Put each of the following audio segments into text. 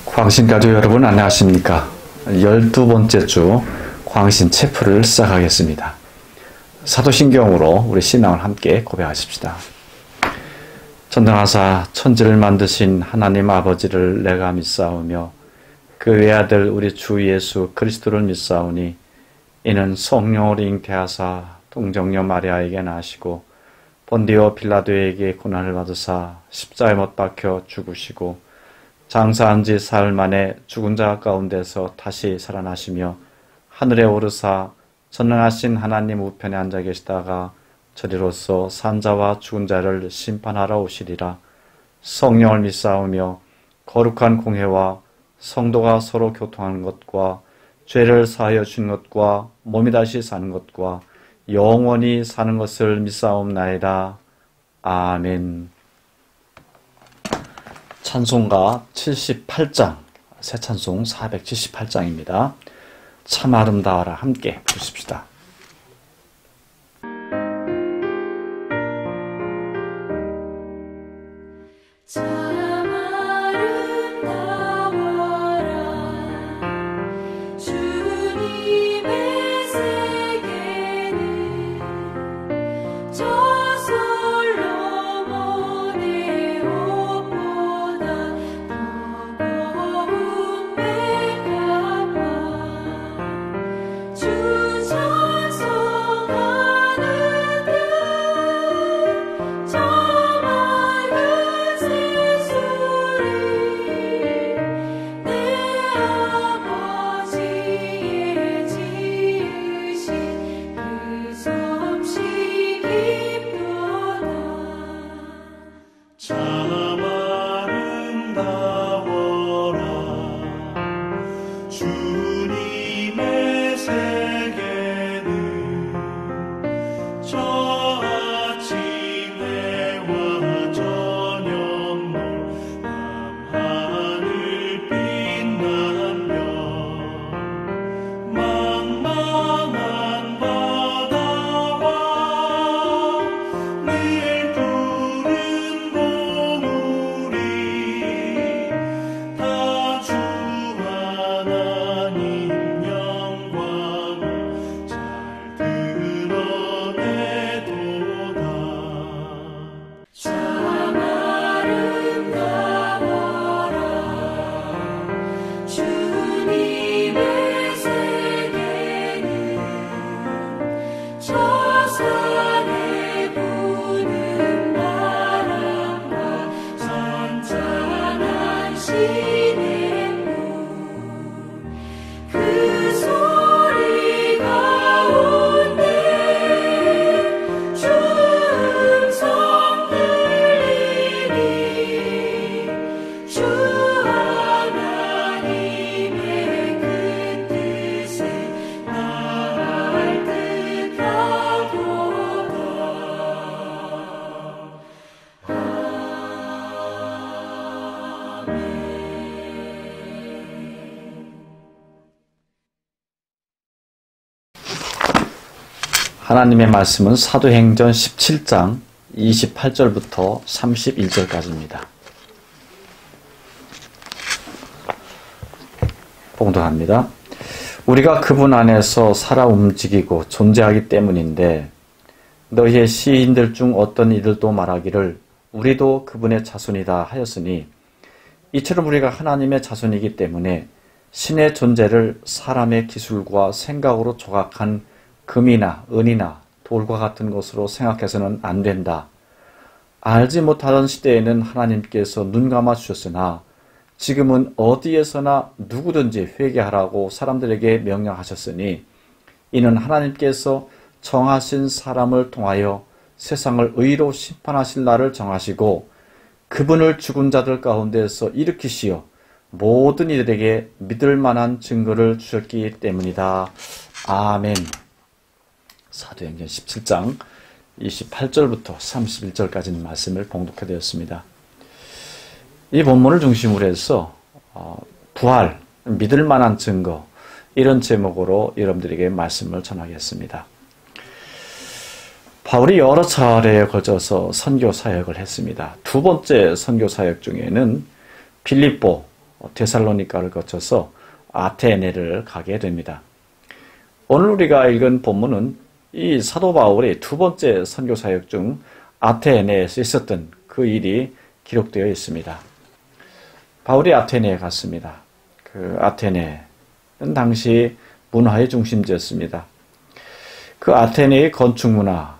광신가족 여러분 안녕하십니까? 12번째 주 광신 체프를 시작하겠습니다. 사도신경으로 우리 신앙을 함께 고백하십시다. 전능하사 천지를 만드신 하나님 아버지를 내가 믿사오며 그 외아들 우리 주 예수 그리스도를 믿사오니 이는 성령으로 잉태하사 동정녀 마리아에게 나시고 본디오 빌라도에게 고난을 받으사 십자가에 못 박혀 죽으시고 장사한 지 사흘 만에 죽은 자 가운데서 다시 살아나시며 하늘에 오르사 전능하신 하나님 우편에 앉아 계시다가 저리로서 산자와 죽은 자를 심판하러 오시리라. 성령을 믿사오며 거룩한 공회와 성도가 서로 교통하는 것과 죄를 사하여 주는 것과 몸이 다시 사는 것과 영원히 사는 것을 믿사옵나이다. 아멘. 찬송가 78장, 새 찬송 478장입니다. 참 아름다워라 함께 부르십시다. 하나님의 말씀은 사도행전 17장 28절부터 31절까지입니다. 봉독합니다. 우리가 그분 안에서 살아 움직이고 존재하기 때문인데 너희의 시인들 중 어떤 이들도 말하기를 우리도 그분의 자손이다 하였으니 이처럼 우리가 하나님의 자손이기 때문에 신의 존재를 사람의 기술과 생각으로 조각한 금이나 은이나 돌과 같은 것으로 생각해서는 안 된다. 알지 못하던 시대에는 하나님께서 눈 감아 주셨으나 지금은 어디에서나 누구든지 회개하라고 사람들에게 명령하셨으니 이는 하나님께서 정하신 사람을 통하여 세상을 의로 심판하실 날을 정하시고 그분을 죽은 자들 가운데서 일으키시어 모든 이들에게 믿을 만한 증거를 주셨기 때문이다. 아멘. 사도행전 17장 28절부터 31절까지 말씀을 봉독해 드렸습니다. 이 본문을 중심으로 해서 부활, 믿을 만한 증거 이런 제목으로 여러분들에게 말씀을 전하겠습니다. 바울이 여러 차례에 걸쳐서 선교 사역을 했습니다. 두 번째 선교 사역 중에는 빌립보, 데살로니가를 거쳐서 아테네를 가게 됩니다. 오늘 우리가 읽은 본문은 이 사도 바울의 두 번째 선교 사역 중 아테네에서 있었던 그 일이 기록되어 있습니다. 바울이 아테네에 갔습니다. 그 아테네는 당시 문화의 중심지였습니다. 그 아테네의 건축 문화,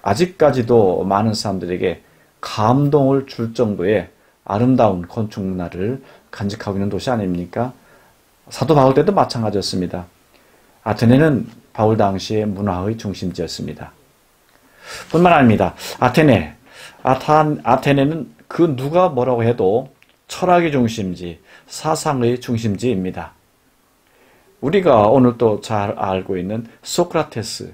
아직까지도 많은 사람들에게 감동을 줄 정도의 아름다운 건축 문화를 간직하고 있는 도시 아닙니까? 사도 바울 때도 마찬가지였습니다. 아테네는 바울 당시의 문화의 중심지였습니다. 뿐만 아닙니다. 아테네는 그 누가 뭐라고 해도 철학의 중심지, 사상의 중심지입니다. 우리가 오늘 또 잘 알고 있는 소크라테스,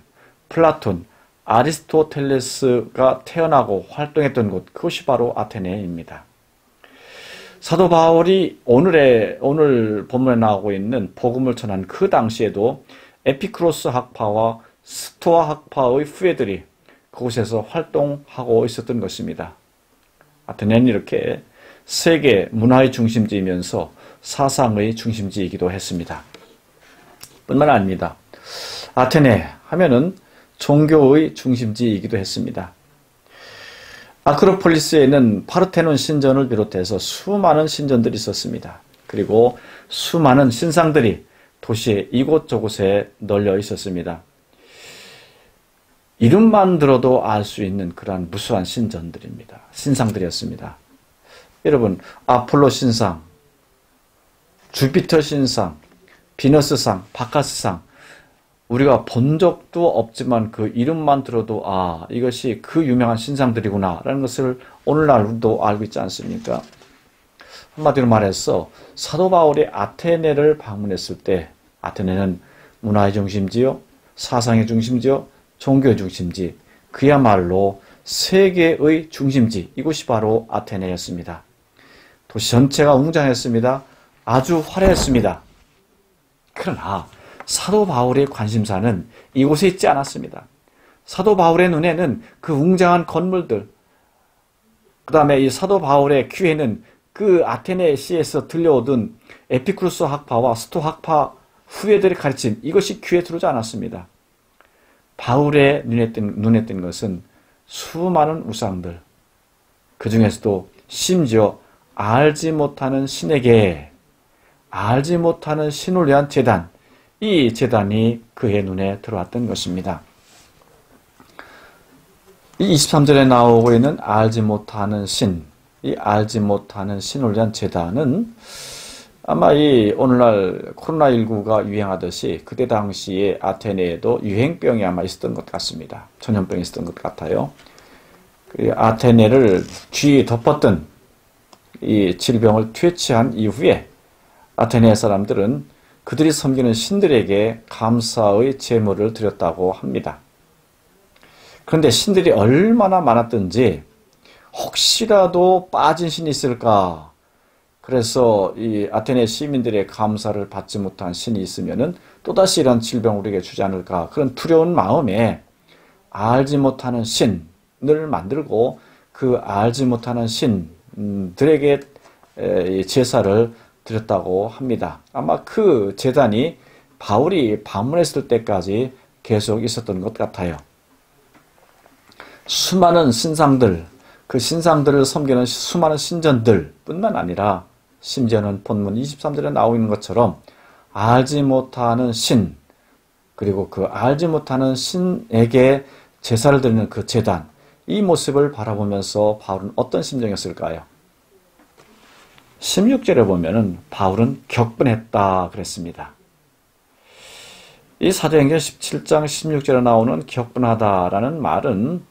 플라톤, 아리스토텔레스가 태어나고 활동했던 곳, 그것이 바로 아테네입니다. 사도 바울이 오늘 본문에 나오고 있는 복음을 전한 그 당시에도 에피쿠로스 학파와 스토아 학파의 후예들이 그곳에서 활동하고 있었던 것입니다. 아테네는 이렇게 세계 문화의 중심지이면서 사상의 중심지이기도 했습니다. 뿐만 아닙니다. 아테네 하면은 종교의 중심지이기도 했습니다. 아크로폴리스에는 파르테논 신전을 비롯해서 수많은 신전들이 있었습니다. 그리고 수많은 신상들이 도시의 이곳저곳에 널려 있었습니다. 이름만 들어도 알 수 있는 그러한 무수한 신전들입니다. 신상들이었습니다. 여러분, 아폴로 신상, 주피터 신상, 비너스상, 바카스상, 우리가 본 적도 없지만 그 이름만 들어도 이것이 그 유명한 신상들이구나 라는 것을 오늘날도 알고 있지 않습니까? 한마디로 말해서 사도 바울이 아테네를 방문했을 때 아테네는 문화의 중심지요, 사상의 중심지요, 종교의 중심지, 그야말로 세계의 중심지, 이곳이 바로 아테네였습니다. 도시 전체가 웅장했습니다. 아주 화려했습니다. 그러나 사도 바울의 관심사는 이곳에 있지 않았습니다. 사도 바울의 눈에는 그 웅장한 건물들, 그 다음에 이 사도 바울의 귀에는 그 아테네시에서 들려오던 에피쿠로스 학파와 스토 학파 후예들의 가르침, 이것이 귀에 들어오지 않았습니다. 바울의 눈에 띈 것은 수많은 우상들, 그 중에서도 심지어 알지 못하는 신에게, 알지 못하는 신을 위한 제단, 이 제단이 그의 눈에 들어왔던 것입니다. 이 23절에 나오고 있는 알지 못하는 신, 이 알지 못하는 신을 위한 제단은 아마 이 오늘날 코로나19가 유행하듯이 그때 당시에 아테네에도 유행병이 아마 있었던 것 같습니다. 전염병이 있었던 것 같아요. 그 아테네를 뒤에 덮었던 이 질병을 퇴치한 이후에 아테네 사람들은 그들이 섬기는 신들에게 감사의 제물을 드렸다고 합니다. 그런데 신들이 얼마나 많았던지 혹시라도 빠진 신이 있을까? 그래서 이 아테네 시민들의 감사를 받지 못한 신이 있으면은 또다시 이런 질병을 우리에게 주지 않을까? 그런 두려운 마음에 알지 못하는 신을 만들고 그 알지 못하는 신들에게 제사를 드렸다고 합니다. 아마 그 제단이 바울이 방문했을 때까지 계속 있었던 것 같아요. 수많은 신상들, 그 신상들을 섬기는 수많은 신전들 뿐만 아니라 심지어는 본문 23절에 나오고 있는 것처럼 알지 못하는 신, 그리고 그 알지 못하는 신에게 제사를 드리는 그 제단, 이 모습을 바라보면서 바울은 어떤 심정이었을까요? 16절에 보면은 바울은 격분했다 그랬습니다. 이 사도행전 17장 16절에 나오는 격분하다라는 말은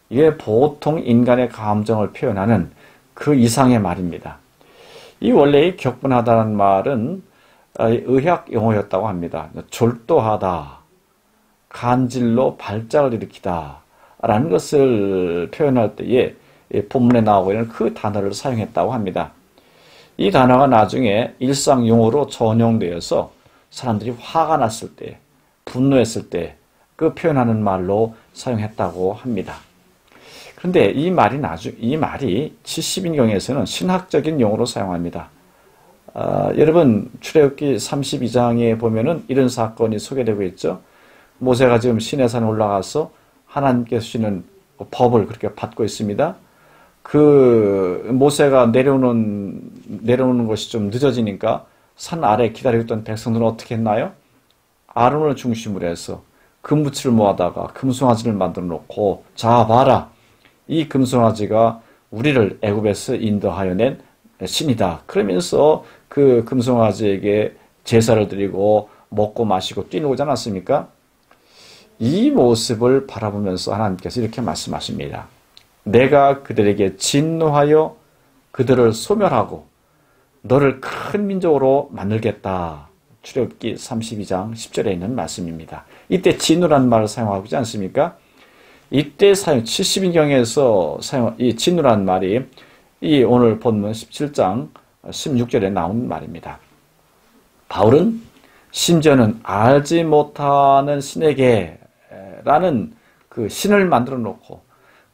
이게 보통 인간의 감정을 표현하는 그 이상의 말입니다. 이 원래 격분하다는 말은 의학 용어였다고 합니다. 졸도하다, 간질로 발작을 일으키다 라는 것을 표현할 때에 본문에 나오고 있는 그 단어를 사용했다고 합니다. 이 단어가 나중에 일상 용어로 전용되어서 사람들이 화가 났을 때, 분노했을 때 그 표현하는 말로 사용했다고 합니다. 그런데 이 말이 70인경에서는 신학적인 용어로 사용합니다. 여러분 출애굽기 32장에 보면은 이런 사건이 소개되고 있죠. 모세가 지금 시내산에 올라가서 하나님께서 주시는 법을 그렇게 받고 있습니다. 그 모세가 내려오는 것이 좀 늦어지니까 산 아래 기다리고 있던 백성들은 어떻게 했나요? 아론을 중심으로 해서 금붙이를 모아다가 금송아지를 만들어 놓고, 자 봐라, 이 금송아지가 우리를 애굽에서 인도하여 낸 신이다. 그러면서 그 금송아지에게 제사를 드리고 먹고 마시고 뛰놀지 않았습니까? 이 모습을 바라보면서 하나님께서 이렇게 말씀하십니다. 내가 그들에게 진노하여 그들을 소멸하고 너를 큰 민족으로 만들겠다. 출애굽기 32장 10절에 있는 말씀입니다. 이때 진노라는 말을 사용하고 있지 않습니까? 이때 70인경에서 이 진노라는 말이 이 오늘 본문 17장 16절에 나온 말입니다. 바울은 심지어는 알지 못하는 신에게 라는 그 신을 만들어 놓고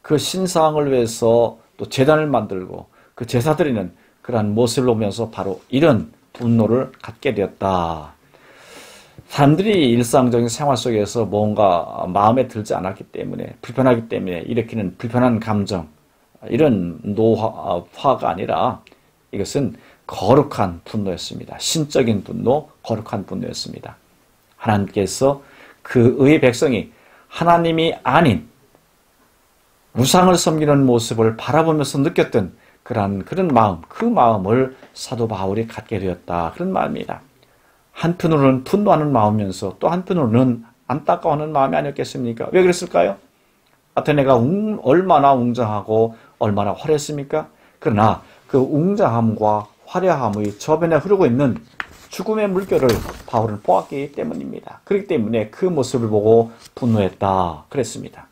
그 신상을 위해서 또 제단을 만들고 그 제사 드리는 그러한 모습을 보면서 바로 이런 분노를 갖게 되었다. 사람들이 일상적인 생활 속에서 뭔가 마음에 들지 않았기 때문에, 불편하기 때문에 일으키는 불편한 감정, 이런 화가 아니라 이것은 거룩한 분노였습니다. 신적인 분노, 거룩한 분노였습니다. 하나님께서 그의 백성이 하나님이 아닌 우상을 섬기는 모습을 바라보면서 느꼈던 그런 마음, 그 마음을 사도 바울이 갖게 되었다. 그런 마음입니다. 한편으로는 분노하는 마음이면서 또 한편으로는 안타까워하는 마음이 아니었겠습니까? 왜 그랬을까요? 아테네가 얼마나 웅장하고 얼마나 화려했습니까? 그러나 그 웅장함과 화려함의 저변에 흐르고 있는 죽음의 물결을 바울은 보았기 때문입니다. 그렇기 때문에 그 모습을 보고 분노했다. 그랬습니다.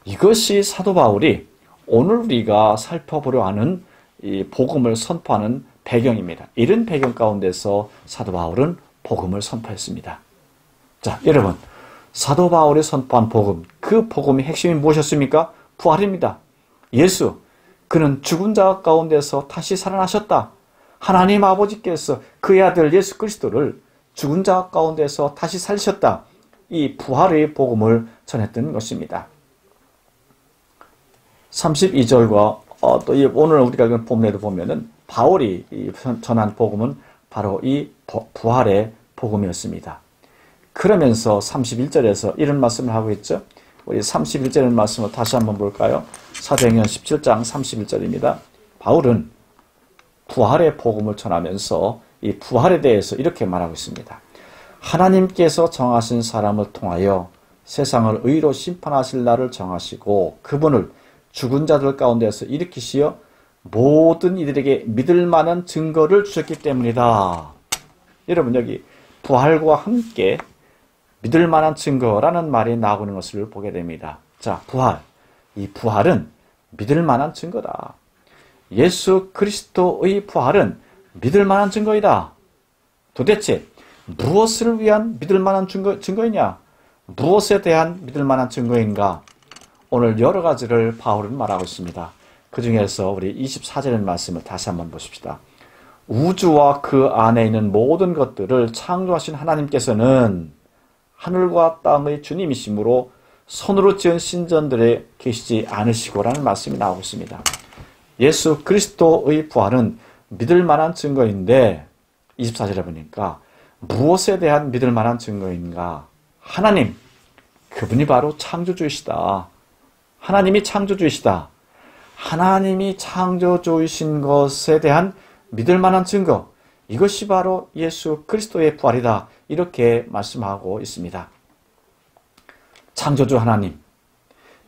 이것이 사도 바울이 오늘 우리가 살펴보려 하는 이 복음을 선포하는 배경입니다. 이런 배경 가운데서 사도 바울은 복음을 선포했습니다. 자, 여러분, 사도 바울이 선포한 복음, 그 복음의 핵심이 무엇이었습니까? 부활입니다. 예수, 그는 죽은 자 가운데서 다시 살아나셨다. 하나님 아버지께서 그의 아들 예수 그리스도를 죽은 자 가운데서 다시 살리셨다. 이 부활의 복음을 전했던 것입니다. 32절과 또 오늘 우리가 읽은 본문에도 보면은 바울이 전한 복음은 바로 이 부활의 복음이었습니다. 그러면서 31절에서 이런 말씀을 하고 있죠. 우리 31절의 말씀을 다시 한번 볼까요? 사도행전 17장 31절입니다. 바울은 부활의 복음을 전하면서 이 부활에 대해서 이렇게 말하고 있습니다. 하나님께서 정하신 사람을 통하여 세상을 의로 심판하실 날을 정하시고 그분을 죽은 자들 가운데서 일으키시어 모든 이들에게 믿을 만한 증거를 주셨기 때문이다. 여러분, 여기 부활과 함께 믿을 만한 증거라는 말이 나오는 것을 보게 됩니다. 자, 부활. 이 부활은 믿을 만한 증거다. 예수 그리스도의 부활은 믿을 만한 증거이다. 도대체 무엇을 위한 믿을 만한 증거이냐? 무엇에 대한 믿을 만한 증거인가? 오늘 여러 가지를 바울은 말하고 있습니다. 그 중에서 우리 24절의 말씀을 다시 한번 보십시다. 우주와 그 안에 있는 모든 것들을 창조하신 하나님께서는 하늘과 땅의 주님이시므로 손으로 지은 신전들에 계시지 않으시고라는 말씀이 나오고 있습니다. 예수 그리스도의 부활은 믿을 만한 증거인데 24절에 보니까 무엇에 대한 믿을 만한 증거인가? 하나님, 그분이 바로 창조주이시다. 하나님이 창조주이시다. 하나님이 창조주이신 것에 대한 믿을 만한 증거, 이것이 바로 예수 그리스도의 부활이다. 이렇게 말씀하고 있습니다. 창조주 하나님,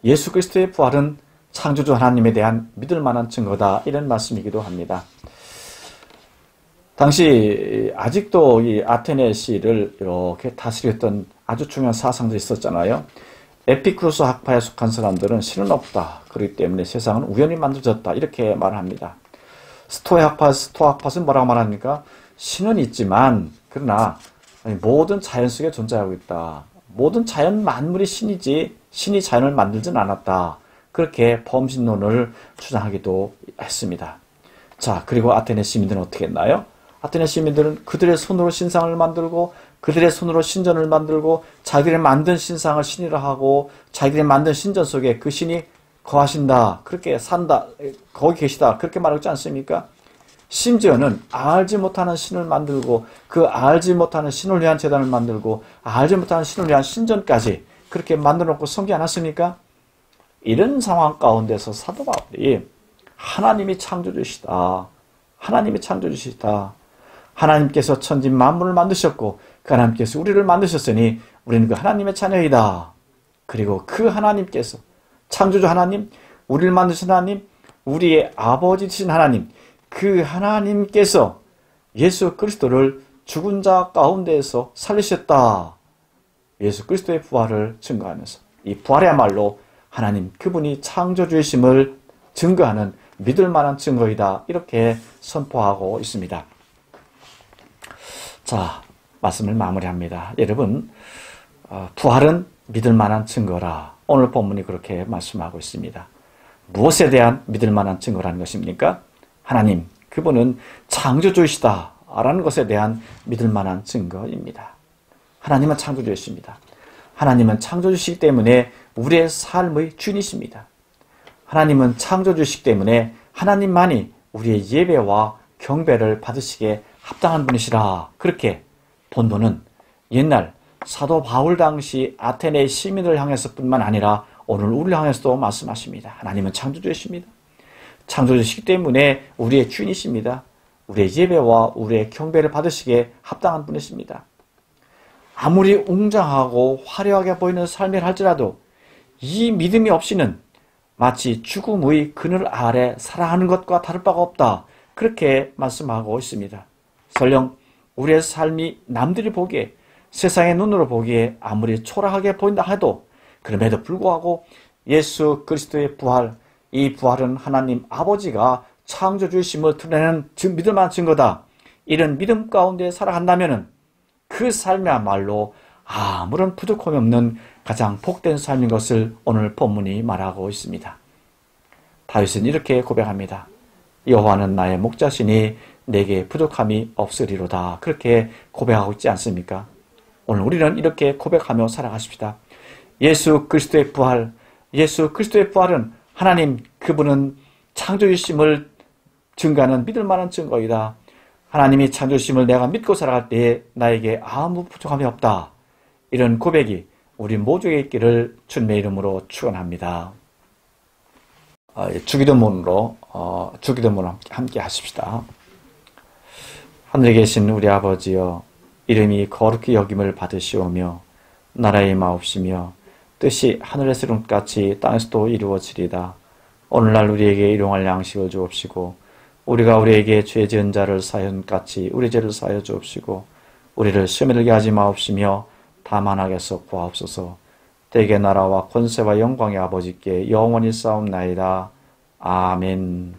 예수 그리스도의 부활은 창조주 하나님에 대한 믿을 만한 증거다. 이런 말씀이기도 합니다. 당시 아직도 이 아테네 시를 이렇게 다스렸던 아주 중요한 사상들이 있었잖아요. 에피쿠로스 학파에 속한 사람들은 신은 없다. 그렇기 때문에 세상은 우연히 만들어졌다. 이렇게 말을 합니다. 스토아 학파는 뭐라고 말합니까? 신은 있지만 그러나 모든 자연 속에 존재하고 있다. 모든 자연 만물이 신이지 신이 자연을 만들진 않았다. 그렇게 범신론을 주장하기도 했습니다. 자, 그리고 아테네 시민들은 어떻게 했나요? 아테네 시민들은 그들의 손으로 신상을 만들고 그들의 손으로 신전을 만들고 자기들이 만든 신상을 신이라 하고 자기들이 만든 신전 속에 그 신이 거하신다, 그렇게 산다, 거기 계시다, 그렇게 말하지 않습니까? 심지어는 알지 못하는 신을 만들고 그 알지 못하는 신을 위한 제단을 만들고 알지 못하는 신을 위한 신전까지 그렇게 만들어 놓고 섬기지 않았습니까? 이런 상황 가운데서 사도 바울이 하나님이 창조주시다, 하나님이 창조주시다, 하나님께서 천지 만물을 만드셨고 그 하나님께서 우리를 만드셨으니 우리는 그 하나님의 자녀이다. 그리고 그 하나님께서, 창조주 하나님, 우리를 만드신 하나님, 우리의 아버지이신 하나님, 그 하나님께서 예수 그리스도를 죽은 자 가운데에서 살리셨다. 예수 그리스도의 부활을 증거하면서 이 부활이야말로 하나님 그분이 창조주이심을 증거하는 믿을 만한 증거이다, 이렇게 선포하고 있습니다. 자, 말씀을 마무리합니다. 여러분, 부활은 믿을 만한 증거라. 오늘 본문이 그렇게 말씀하고 있습니다. 무엇에 대한 믿을 만한 증거라는 것입니까? 하나님, 그분은 창조주이시다 라는 것에 대한 믿을 만한 증거입니다. 하나님은 창조주이십니다. 하나님은 창조주시기 때문에 우리의 삶의 주인이십니다. 하나님은 창조주시기 때문에 하나님만이 우리의 예배와 경배를 받으시기에 합당한 분이시라. 그렇게 본문은 옛날 사도 바울 당시 아테네 시민을 향해서 뿐만 아니라 오늘 우리를 향해서도 말씀하십니다. 하나님은 창조주이십니다. 창조주시기 때문에 우리의 주인이십니다. 우리의 예배와 우리의 경배를 받으시기에 합당한 분이십니다. 아무리 웅장하고 화려하게 보이는 삶이라 할지라도 이 믿음이 없이는 마치 죽음의 그늘 아래 살아가는 것과 다를 바가 없다, 그렇게 말씀하고 있습니다. 설령 우리의 삶이 남들이 보기에, 세상의 눈으로 보기에 아무리 초라하게 보인다 해도 그럼에도 불구하고 예수 그리스도의 부활, 이 부활은 하나님 아버지가 창조주이심을 드러내는 믿을 만한 증거다. 이런 믿음 가운데 살아간다면 그 삶이야말로 아무런 부족함이 없는 가장 복된 삶인 것을 오늘 본문이 말하고 있습니다. 다윗은 이렇게 고백합니다. 여호와는 나의 목자시니 내게 부족함이 없으리로다. 그렇게 고백하고 있지 않습니까? 오늘 우리는 이렇게 고백하며 살아가십시다. 예수 그리스도의 부활, 예수 그리스도의 부활은 하나님 그분은 창조주심을 증거하는 믿을 만한 증거이다. 하나님이 창조주심을 내가 믿고 살아갈 때에 나에게 아무 부족함이 없다. 이런 고백이 우리 모두에게 있기를 주님의 이름으로 축원합니다. 주기도문으로 함께 하십시다. 하늘에 계신 우리 아버지여, 이름이 거룩히 여김을 받으시오며 나라의 마옵시며 뜻이 하늘에서 이룬 것 같이 땅에서도 이루어지리다. 오늘날 우리에게 일용할 양식을 주옵시고 우리가 우리에게 죄 지은 자를 사하여 같이 우리 죄를 사하여 주옵시고 우리를 시험에 들게 하지 마옵시며 다만 악에서 구하옵소서. 대개 나라와 권세와 영광의 아버지께 영원히 싸움나이다. 아멘.